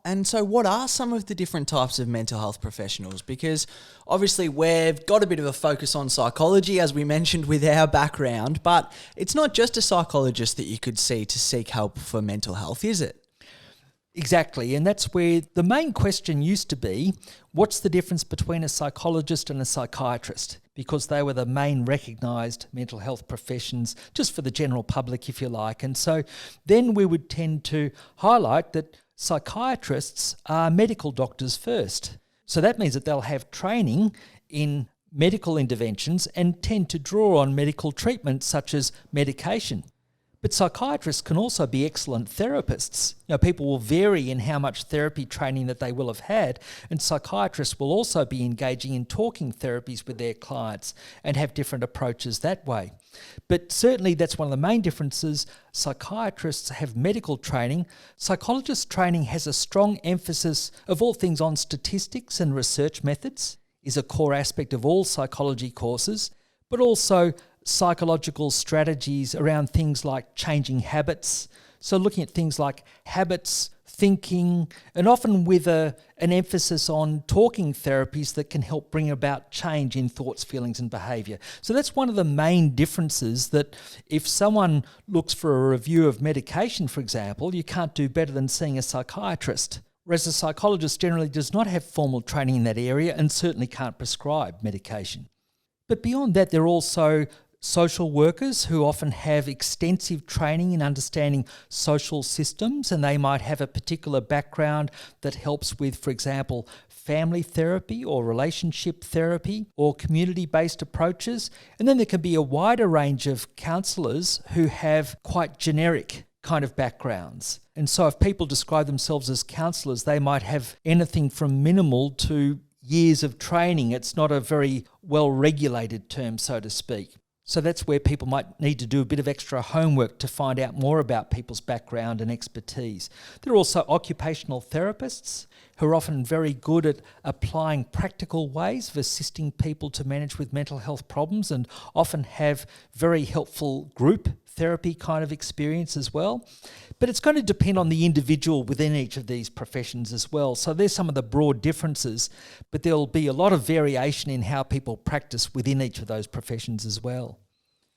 And so what are some of the different types of mental health professionals? Because obviously we've got a bit of a focus on psychology, as we mentioned, with our background, but it's not just a psychologist that you could see to seek help for mental health, is it? Exactly, and that's where the main question used to be, what's the difference between a psychologist and a psychiatrist? Because they were the main recognised mental health professions, just for the general public, if you like. And so then we would tend to highlight that psychiatrists are medical doctors first. So that means that they'll have training in medical interventions and tend to draw on medical treatments such as medication. But psychiatrists can also be excellent therapists. People will vary in how much therapy training that they will have had, and psychiatrists will also be engaging in talking therapies with their clients and have different approaches that way. But certainly that's one of the main differences. Psychiatrists have medical training. Psychologists' training has a strong emphasis of all things on statistics and research methods, is a core aspect of all psychology courses, but also psychological strategies around things like changing habits. So looking at things like habits, thinking, and often with an emphasis on talking therapies that can help bring about change in thoughts, feelings and behaviour. So that's one of the main differences, that if someone looks for a review of medication, for example, you can't do better than seeing a psychiatrist. Whereas a psychologist generally does not have formal training in that area and certainly can't prescribe medication. But beyond that, there are also social workers who often have extensive training in understanding social systems, and they might have a particular background that helps with, for example, family therapy or relationship therapy or community-based approaches. And then there can be a wider range of counsellors who have quite generic kind of backgrounds. And so if people describe themselves as counsellors, they might have anything from minimal to years of training. It's not a very well-regulated term, so to speak. So that's where people might need to do a bit of extra homework to find out more about people's background and expertise. There are also occupational therapists who are often very good at applying practical ways of assisting people to manage with mental health problems, and often have very helpful group therapy kind of experience as well. But it's going to depend on the individual within each of these professions as well. So there's some of the broad differences, but there'll be a lot of variation in how people practice within each of those professions as well.